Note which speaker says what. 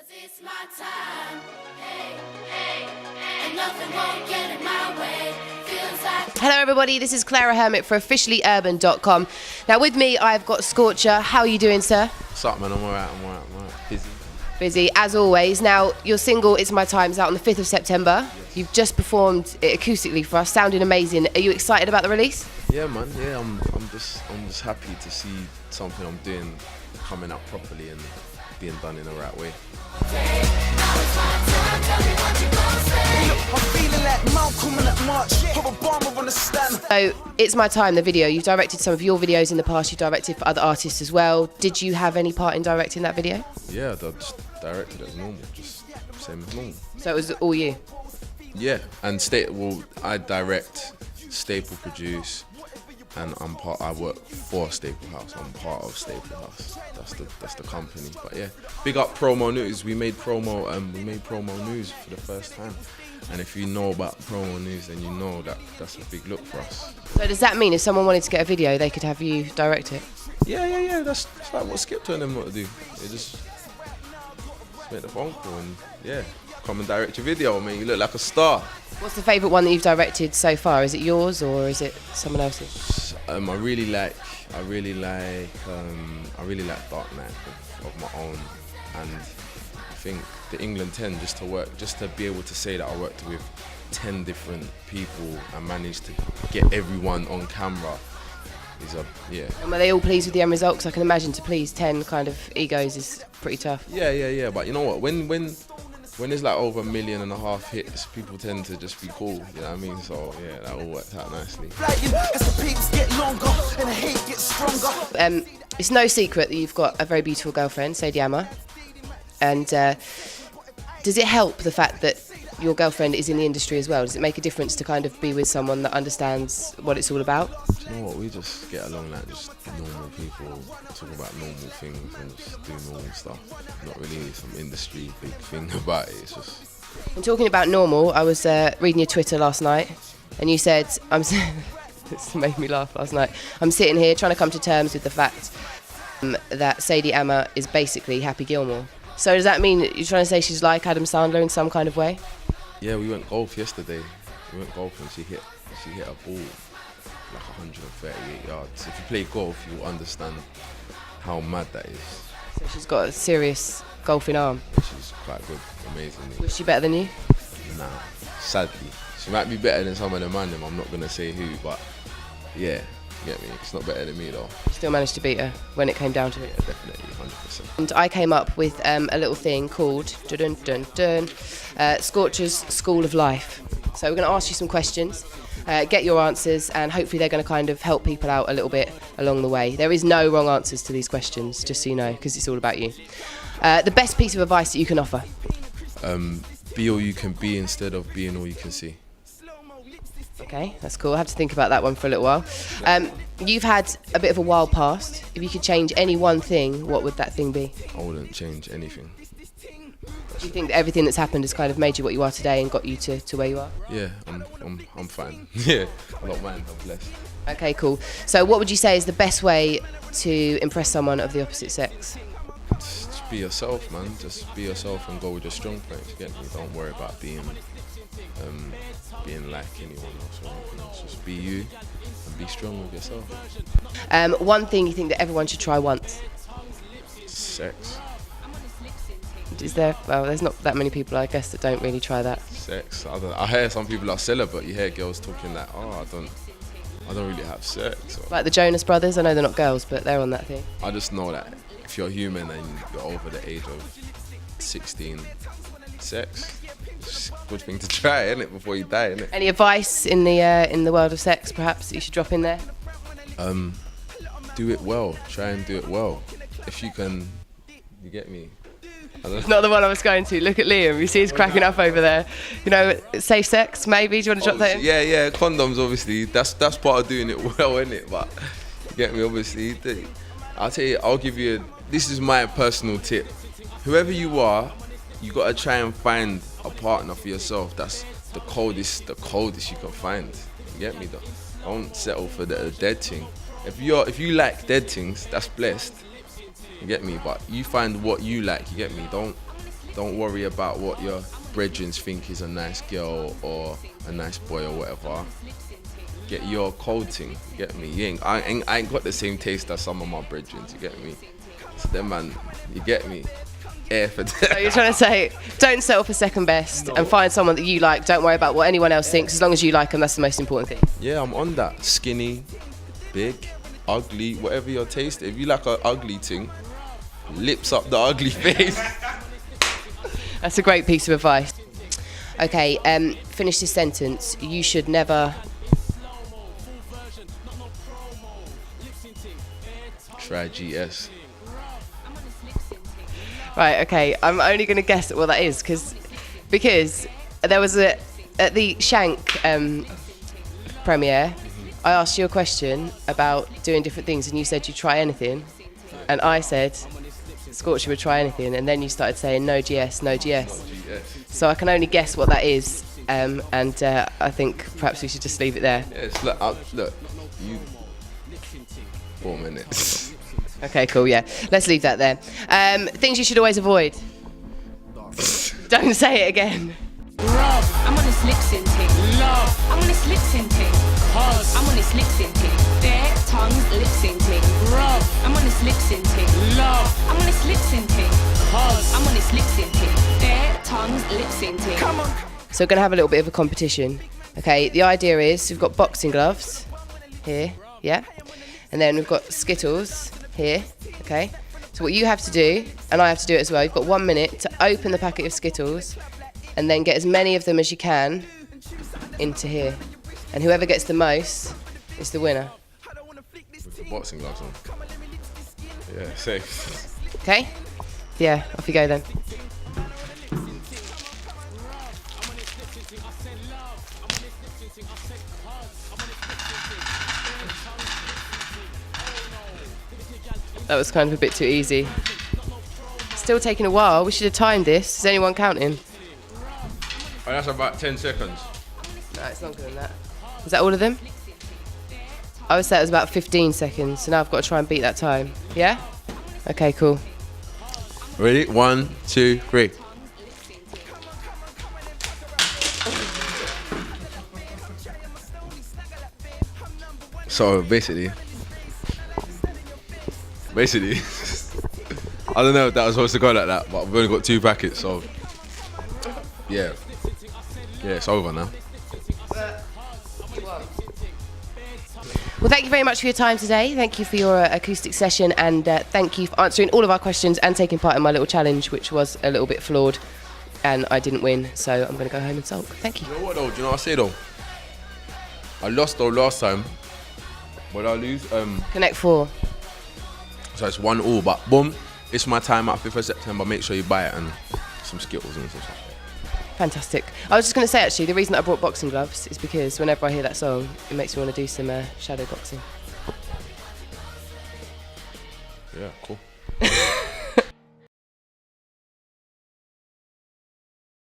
Speaker 1: it's my time, hey, hey, hey. And nothing won't get in my way. Feels like...
Speaker 2: Hello everybody, this is Clara Hermit for officiallyurban.com. Now with me I've got Scorcher. How are you doing, sir?
Speaker 3: What's up, man? I'm alright. Busy.
Speaker 2: Busy, as always. Now, your single, It's My Time, is out on the 5th of September. Yes. You've just performed it acoustically for us, sounding amazing. Are you excited about the release?
Speaker 3: Yeah, man. Yeah, I'm just happy to see something I'm doing coming out properly and being done in the right way.
Speaker 2: So, It's My Time, the video. You've directed some of your videos in the past. You've directed for other artists as well. Did you have any part in directing that video?
Speaker 3: Yeah, I just directed as normal, just same as normal.
Speaker 2: So it was all you?
Speaker 3: Yeah, and I direct, Staple produce, and I work for Staple House. I'm part of Staple House. That's the company. But yeah, big up Promo News. We made promo news for the first time. And if you know about promo news, then you know that that's a big look for us.
Speaker 2: So does that mean if someone wanted to get a video, they could have you direct it?
Speaker 3: Yeah. That's like what Skip told them what to do. They just make the phone call and come and direct your video. I mean, you look like a star.
Speaker 2: What's the favourite one that you've directed so far? Is it yours or is it someone else's?
Speaker 3: I really like Dark Knight of my own, and I think the England 10 just to be able to say that I worked with 10 different people and managed to get everyone on camera is
Speaker 2: And were they all pleased with the end result? Because I can imagine to please 10 kind of egos is pretty tough.
Speaker 3: Yeah. But you know what? When there's like over 1.5 million hits, people tend to just be cool. You know what I mean? So yeah, that all worked out nicely.
Speaker 2: It's no secret that you've got a very beautiful girlfriend, Sadie Amma. And does it help the fact that your girlfriend is in the industry as well? Does it make a difference to kind of be with someone that understands what it's all about?
Speaker 3: Do you know what? We just get along like just normal people, talk about normal things and just do normal stuff. Not really some industry big thing about it. It's just.
Speaker 2: And talking about normal, I was reading your Twitter last night, and you said, this made me laugh last night. I'm sitting here trying to come to terms with the fact that Sadie Amma is basically Happy Gilmore. So does that mean you're trying to say she's like Adam Sandler in some kind of way?
Speaker 3: Yeah, we went golf yesterday. We went golf and she hit a ball like 138 yards. If you play golf, you'll understand how mad that is.
Speaker 2: So she's got a serious golfing arm.
Speaker 3: She's quite good, amazingly.
Speaker 2: Was she better than you?
Speaker 3: Nah, sadly. She might be better than some of the man them. I'm not gonna say who, but yeah. Get me? It's not better than me though.
Speaker 2: You still managed to beat her when it came down to it?
Speaker 3: Yeah, definitely, 100%.
Speaker 2: And I came up with a little thing called Scorcher's School of Life. So we're going to ask you some questions, get your answers, and hopefully they're going to kind of help people out a little bit along the way. There is no wrong answers to these questions, just so you know, because it's all about you. The best piece of advice that you can offer?
Speaker 3: Be all you can be instead of being all you can see.
Speaker 2: Okay, that's cool. I have to think about that one for a little while. You've had a bit of a wild past. If you could change any one thing, what would that thing be?
Speaker 3: I wouldn't change anything.
Speaker 2: Do you think that everything that's happened has kind of made you what you are today and got you to where you are?
Speaker 3: Yeah, I'm fine. Yeah, I don't mind. I'm blessed.
Speaker 2: Okay, cool. So what would you say is the best way to impress someone of the opposite sex?
Speaker 3: Just be yourself, man. Just be yourself and go with your strong points. You get me? Don't worry about being like anyone else or anything else. Just be you and be strong with yourself.
Speaker 2: One thing you think that everyone should try once?
Speaker 3: Sex.
Speaker 2: Is there? Well, there's not that many people, I guess, that don't really try that.
Speaker 3: Sex. I hear some people are celibate. You hear girls talking like, I don't really have sex. Or,
Speaker 2: like the Jonas Brothers. I know they're not girls, but they're on that thing.
Speaker 3: I just know that if you're human and you're over the age of 16, sex. It's a good thing to try, isn't it, before you die, isn't it?
Speaker 2: Any advice in the world of sex, perhaps, that you should drop in there?
Speaker 3: Do it well. Try and do it well. If you can, you get me.
Speaker 2: It's not the one I was going to. Look at Liam. You see he's cracking up over there. You know, safe sex, maybe? Do you want to drop that in?
Speaker 3: Yeah. Condoms, obviously. That's part of doing it well, isn't it? But you get me, obviously. I'll tell you. I'll give you. This is my personal tip. Whoever you are, you gotta try and find a partner for yourself that's the coldest you can find. You get me though? Don't settle for the dead thing. If you like dead things, that's blessed. You get me? But you find what you like, you get me? Don't Don't worry about what your brethren think is a nice girl or a nice boy or whatever. Get your cold thing, you get me? I ain't got the same taste as some of my brethren, you get me? So them man, you get me? Air for
Speaker 2: So you're trying to say, don't settle for second best and find someone that you like. Don't worry about what anyone else thinks. As long as you like them, that's the most important thing.
Speaker 3: Yeah, I'm on that. Skinny, big, ugly, whatever your taste. If you like an ugly thing, lips up the ugly face.
Speaker 2: That's a great piece of advice. Okay, finish this sentence. You should never...
Speaker 3: Try GS.
Speaker 2: Right, okay, I'm only going to guess what that is because there was at the Shank premiere, I asked you a question about doing different things and you said you'd try anything, and I said Scorcher would try anything, and then you started saying no GS, no GS. So I can only guess what that is, and I think perhaps we should just leave it there.
Speaker 3: Yeah, it's look, you 4 minutes.
Speaker 2: Okay, cool, yeah. Let's leave that there. Things you should always avoid. Don't say it again.
Speaker 4: I'm on this lip syncing. I'm on this lip syncing. I'm on this lip syncing. Their tongues lip syncing. I'm on this lip syncing. I'm on this lip syncing. I'm on this lip syncing. Their tongues lip syncing. Come on.
Speaker 2: So we're going to have a little bit of a competition. Okay, the idea is we've got boxing gloves here, yeah? And then we've got Skittles here, okay? So what you have to do, and I have to do it as well, you've got 1 minute to open the packet of Skittles and then get as many of them as you can into here. And whoever gets the most is the winner.
Speaker 3: With the boxing gloves on. Yeah, safe.
Speaker 2: Okay? Yeah, off you go then. That was kind of a bit too easy. Still taking a while. We should have timed this. Is anyone counting?
Speaker 3: Oh, that's about 10 seconds.
Speaker 2: No, it's longer than that. Was that all of them? I would say it was about 15 seconds, so now I've got to try and beat that time. Yeah? Okay, cool.
Speaker 3: Ready? 1, 2, 3. So basically, I don't know if that was supposed to go like that, but we've only got 2 packets, so yeah, it's over now.
Speaker 2: Well, thank you very much for your time today. Thank you for your acoustic session, and thank you for answering all of our questions and taking part in my little challenge, which was a little bit flawed, and I didn't win, so I'm going to go home and sulk. Thank you.
Speaker 3: You know what though? Do you know what I say though? I lost though last time. What did I lose?
Speaker 2: Connect 4.
Speaker 3: So it's 1-1, but boom, it's my time at 5th of September. Make sure you buy it and some Skittles and stuff.
Speaker 2: Fantastic. I was just going to say, actually, the reason that I brought boxing gloves is because whenever I hear that song, it makes me want to do some shadow boxing.
Speaker 3: Yeah, cool.